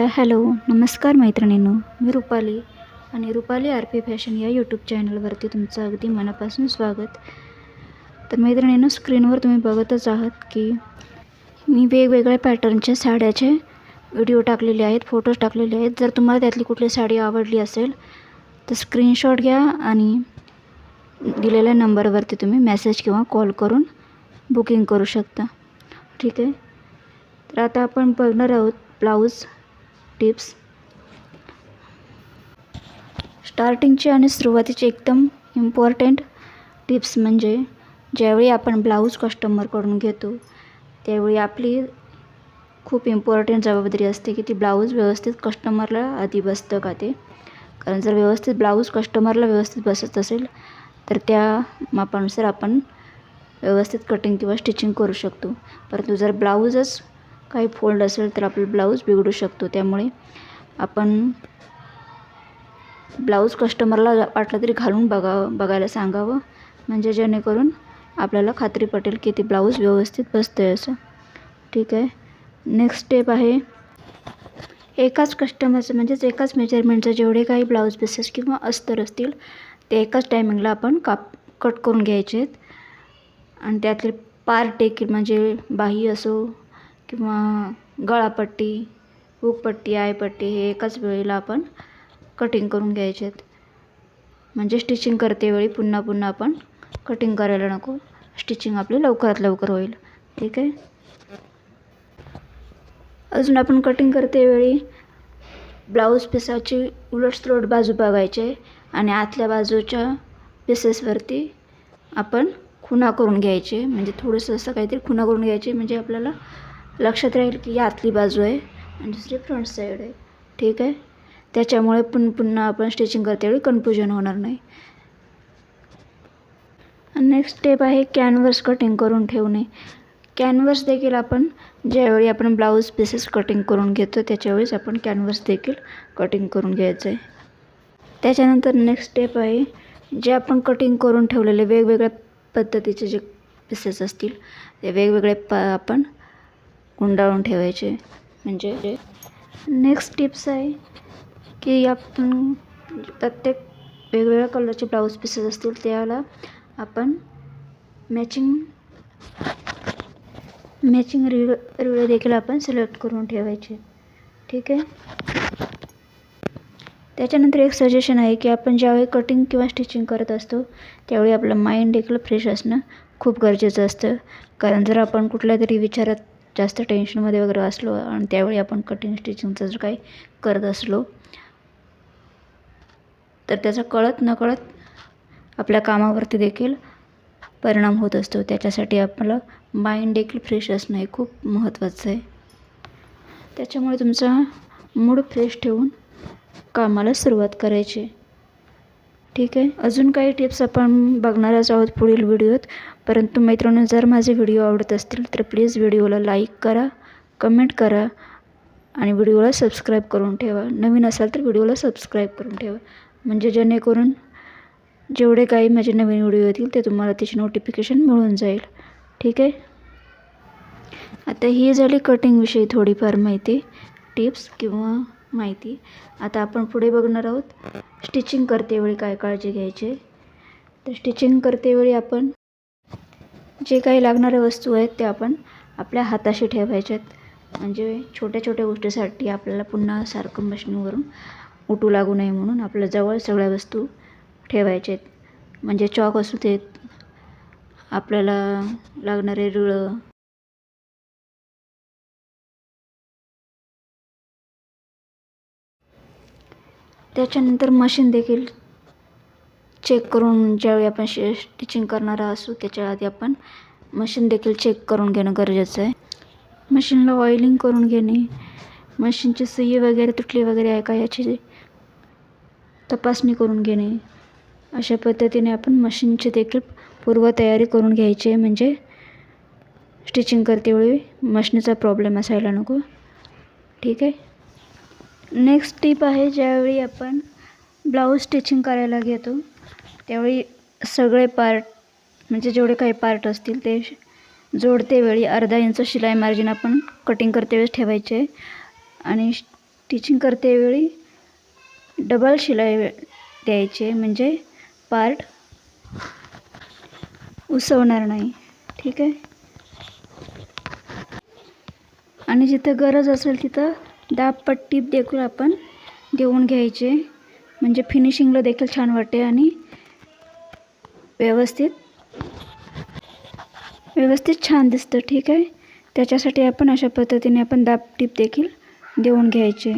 Hello नमस्कार मैत्रिणींनो, मी रुपाली आणि रुपाली आर.पी. फॅशन या यूट्यूब चॅनलवरती तुमचं अगदी मनापासून स्वागत. तर मैत्रिणींनो, स्क्रीनवर तुम्ही बघतच आहात की मी वेगवेगळ्या पॅटर्नच्या साड्याचे व्हिडिओ टाकलेले आहेत, फोटोज टाकलेले आहेत. जर तुम्हाला त्यातली कुठली साडी आवडली असेल तर स्क्रीनशॉट घ्या आणि दिलेल्या नंबरवरती तुम्ही मेसेज किंवा कॉल करून बुकिंग करू शकता. ठीक आहे. तर आता आपण बघणार आहोत ब्लाऊज टिप्स. स्टार्टिंगची आणि सुरुवातीची एकदम इम्पॉर्टंट टिप्स म्हणजे ज्यावेळी आपण ब्लाऊज कस्टमरकडून घेतो त्यावेळी आपली खूप इम्पॉर्टंट जबाबदारी असते की ती ब्लाऊज व्यवस्थित कस्टमरला आधी बसतं का ते. कारण जर व्यवस्थित ब्लाऊज कस्टमरला व्यवस्थित बसत असेल तर त्या मापानुसार आपण व्यवस्थित कटिंग किंवा स्टिचिंग करू शकतो. परंतु जर ब्लाऊजच काही फोल्ड असेल तर आपला ब्लाऊज बिघडू शकतो. त्यामुळे आपण ब्लाऊज कस्टमरला वाटलं तरी घालून बघायला सांगावं, म्हणजे जेणेकरून आपल्याला खात्री पटेल की ती ब्लाऊज व्यवस्थित बसतं आहे असं. ठीक आहे. नेक्स्ट स्टेप आहे एकाच कस्टमरचं म्हणजेच एकाच मेजरमेंटचं जेवढे काही ब्लाऊज पीसेस किंवा अस्तर असतील ते एकाच टायमिंगला आपण कट करून घ्यायचे आहेत. आणि त्यातले पार्ट देखील म्हणजे बाही असो किंवा गळापट्टी, हुकपट्टी, आयपट्टी हे एकाच वेळेला आपण कटिंग करून घ्यायचे आहेत. म्हणजे स्टिचिंग करतेवेळी पुन्हा पुन्हा आपण कटिंग करायला नको, स्टिचिंग आपली लवकरात लवकर होईल. ठीक आहे. अजून आपण कटिंग करतेवेळी ब्लाऊज पिसाची उलटसुलट बाजू बघायचे आणि आतल्या बाजूच्या पीसेसवरती आपण खुणा करून घ्यायचे. म्हणजे थोडंसं असं काहीतरी खुणा करून घ्यायचे म्हणजे आपल्याला लक्षात राहील की ही आतली बाजू आहे आणि दुसरी फ्रंट साईड आहे. ठीक आहे. त्याच्यामुळे पुन्हा आपण स्टिचिंग करतेवेळी कन्फ्युजन होणार नाही. नेक्स्ट स्टेप आहे कॅनव्हस कटिंग करून ठेवणे. कॅनव्हस देखील आपण ज्यावेळी आपण ब्लाऊज पीसेस कटिंग करून घेतो त्याच्यावेळेस आपण कॅनव्हस देखील कटिंग करून घ्यायचं आहे. त्याच्यानंतर नेक्स्ट स्टेप आहे जे आपण कटिंग करून ठेवलेले वेगवेगळ्या पद्धतीचे जे पीसेस असतील ते वेगवेगळे आपण गुंडाळून ठेवायचे. म्हणजे नेक्स्ट टिप्स आहे की आपण प्रत्येक वेगवेगळ्या कलरचे ब्लाऊज पीसेस असतील त्याला आपण मॅचिंग रिळ देखील आपण सिलेक्ट करून ठेवायचे. ठीक आहे. त्याच्यानंतर एक सजेशन आहे की आपण ज्यावेळी कटिंग किंवा स्टिचिंग करत असतो त्यावेळी आपलं माइंड देखील फ्रेश असणं खूप गरजेचं असतं. कारण जर आपण कुठल्या तरी विचारात जास्त टेन्शनमध्ये वगैरे असलो आणि त्यावेळी आपण कटिंग स्टिचिंगचं जर काही करत असलो तर त्याचा कळत नकळत आपल्या कामावरती देखील परिणाम होत असतो. त्याच्यासाठी आपलं माइंड देखील फ्रेश असणं हे खूप महत्त्वाचं आहे. त्याच्यामुळे तुमचा मूड फ्रेश ठेवून कामाला सुरुवात करायची. ठीक आहे. अजून काही टिप्स आपण बघणारच आहोत पुढील व्हिडिओत. परंतु मित्रांनो, जर माझे व्हिडिओ आवडत असतील तर प्लीज व्हिडिओला लाईक करा, कमेंट करा आणि व्हिडिओला सबस्क्राईब करून ठेवा. नवीन असाल तर व्हिडिओला सबस्क्राईब करून ठेवा, म्हणजे जेणेकरून जेवढे काही माझे नवीन व्हिडिओ येतील ते तुम्हाला त्याची नोटिफिकेशन मिळून जाईल. ठीक आहे. आता ही झाली कटिंगविषयी थोडीफार माहिती, टिप्स किंवा माहिती. आता आपण पुढे बघणार आहोत स्टिचिंग करतेवेळी काय काळजी घ्यायची. तर स्टिचिंग करतेवेळी आपण जे काही लागणाऱ्या वस्तू आहेत त्या आपण आपल्या हाताशी ठेवायच्या आहेत. म्हणजे छोट्या छोट्या गोष्टीसाठी आपल्याला पुन्हा सारखं मशीनवरून उठू लागू नये म्हणून आपल्या जवळ सगळ्या वस्तू ठेवायच्या आहेत. म्हणजे चॉक असू देत, आपल्याला लागणारे रुळं, त्याच्यानंतर मशीन देखील चेक करून ज्यावेळी आपण स्टिचिंग करणार असू त्याच्या आधी आपण मशीन देखील चेक करून घेणं गरजेचं आहे. मशीनला ऑइलिंग करून घेणे, मशीनची सुई वगैरे तुटली वगैरे आहे का याची तपासणी करून घेणे. अशा पद्धतीने आपण मशीनची देखील पूर्वतयारी करून घ्यायची आहे, म्हणजे स्टिचिंग करतेवेळी मशीनचा प्रॉब्लेम असायला नको. ठीक आहे. नेक्स्ट टिप आहे ज्यावेळी आपण ब्लाऊज स्टिचिंग करायला घेतो त्यावेळी सगळे पार्ट म्हणजे जेवढे काही पार्ट असतील ते जोडतेवेळी अर्धा इंच शिलाई मार्जिन आपण कटिंग करतेवेळेस ठेवायचे आणि स्टिचिंग करतेवेळी डबल शिलाई द्यायची, म्हणजे पार्ट उसवणार नाही. ठीक आहे. आणि जिथं गरज असेल तिथं दाबपट्टी देखील आपण देऊन घ्यायचे, म्हणजे फिनिशिंगला देखील छान वाटते आणि व्यवस्थित छान दिसतं. ठीक आहे. त्याच्यासाठी आपण अशा पद्धतीने आपण दाब टीप देखील देऊन घ्यायचे.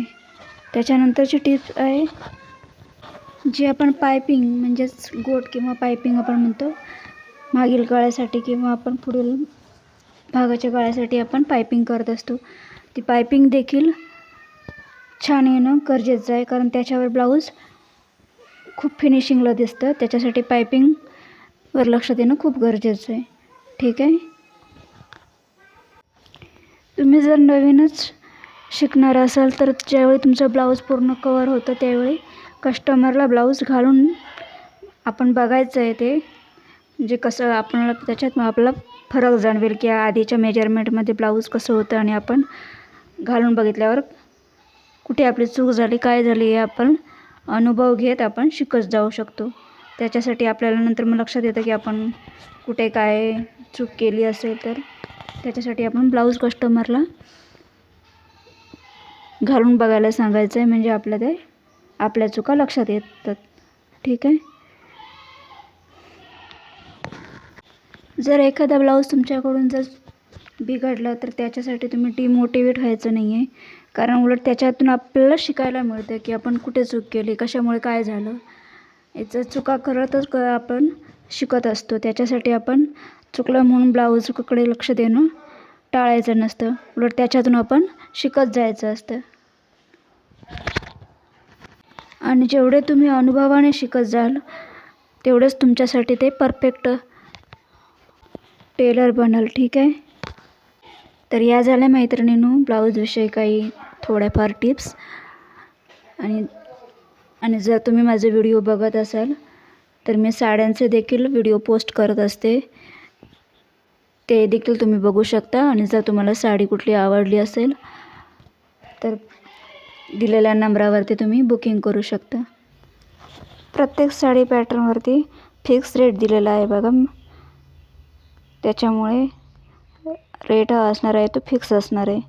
त्याच्यानंतरची टिप्स आहे जी आपण पायपिंग, म्हणजेच गोट किंवा पायपिंग आपण म्हणतो, मागील गळ्यासाठी किंवा आपण पुढील भागाच्या गळ्यासाठी आपण पायपिंग करत असतो. ती पायपिंग देखील छान येणं गरजेचं आहे, कारण त्याच्यावर ब्लाऊज खूप फिनिशिंगला दिसतं. त्याच्यासाठी पायपिंगवर लक्ष देणं खूप गरजेचं आहे. ठीक आहे. तुम्ही जर नवीनच शिकणार असाल तर ज्यावेळी तुमचं ब्लाऊज पूर्ण कवर होतं त्यावेळी कस्टमरला ब्लाऊज घालून आपण बघायचं आहे, ते म्हणजे कसं आपल्याला त्याच्यात आपला फरक जाणवेल की आधीच्या मेजरमेंटमध्ये ब्लाऊज कसं होतं आणि आपण घालून बघितल्यावर कुठे आपली चूक झाली, काय झाली, हे आपण अनुभव घेत आपण शिकत जाऊ शकतो. त्याच्यासाठी आपल्याला नंतर मग लक्षात येतं की आपण कुठे काय चूक केली असेल, तर त्याच्यासाठी आपण ब्लाऊज कस्टमरला घालून बघायला सांगायचं आहे, म्हणजे आपल्या चुका लक्षात येतात. ठीक आहे. जर एखादा ब्लाऊज तुमच्याकडून जर बिघडला तर त्याच्यासाठी तुम्ही डिमोटिवेट व्हायचं नाही आहे, कारण उलट त्याच्यातून आपल्याला शिकायला मिळतं की आपण कुठे चूक केली, कशामुळे काय झालं. याचं चुका करतच आपण शिकत असतो. त्याच्यासाठी आपण चुकलं म्हणून ब्लाऊजकडे लक्ष देणं टाळायचं नसतं, उलट त्याच्यातून आपण शिकत जायचं असतं. आणि जेवढे तुम्ही अनुभवाने शिकत जाल तेवढंच तुमच्यासाठी ते परफेक्ट टेलर बनाल. ठीक आहे. तर या झाल्या मैत्रिणींनो ब्लाऊजविषयी काही थोड्याफार टिप्स. आणि जर तुम्ही माझे व्हिडिओ बघत असाल तर मी साड्यांचे देखील व्हिडिओ पोस्ट करत असते, ते देखील तुम्ही बघू शकता. आणि जर तुम्हाला साडी कुठली आवडली असेल तर दिलेल्या नंबरावरती तुम्ही बुकिंग करू शकता. प्रत्येक साडी पॅटर्नवरती फिक्स रेट दिलेला आहे बघा, त्याच्यामुळे रेट हा असणार आहे तो फिक्स असणार आहे.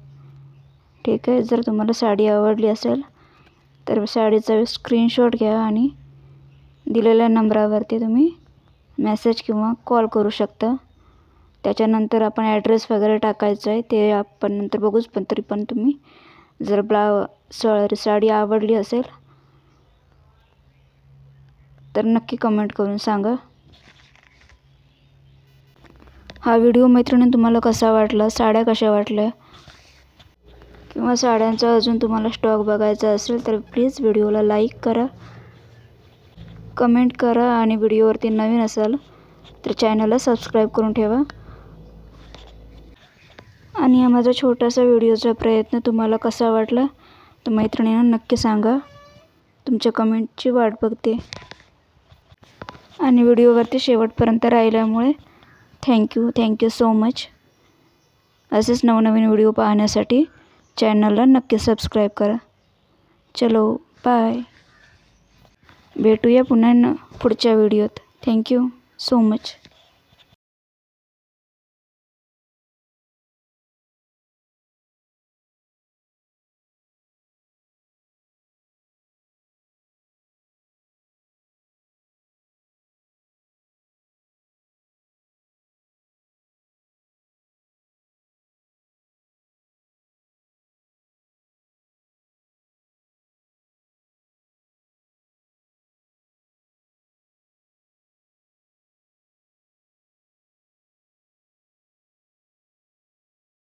ठीक आहे. जर तुम्हाला साडी आवडली असेल तर साडीचा स्क्रीनशॉट घ्या आणि दिलेल्या नंबरावरती तुम्ही मेसेज किंवा कॉल करू शकता. त्याच्यानंतर आपण ॲड्रेस वगैरे टाकायचं आहे, ते आपण नंतर बघूच. पण तरी पण तुम्ही जर साडी आवडली असेल तर नक्की कमेंट करून सांगा. हा व्हिडिओ मैत्रिणी तुम्हाला कसा वाटला, साड्या कशा वाटल्या, किंवा साड्यांचा अजून तुम्हाला स्टॉक बघायचा असेल तर प्लीज व्हिडिओला लाईक करा, कमेंट करा आणि व्हिडिओवरती नवीन असाल तर चॅनलला सबस्क्राईब करून ठेवा. आणि हा माझा छोटासा व्हिडिओचा प्रयत्न तुम्हाला कसा वाटला तर मैत्रिणींना नक्की सांगा. तुमच्या कमेंटची वाट बघते. आणि व्हिडिओवरती शेवटपर्यंत राहिल्यामुळे थँक्यू सो मच. असेच नवनवीन व्हिडिओ पाहण्यासाठी चॅनलला नक्की सबस्क्राईब करा. चलो बाय. भेटूया पुन्हा पुढच्या व्हिडिओत. Thank you so much.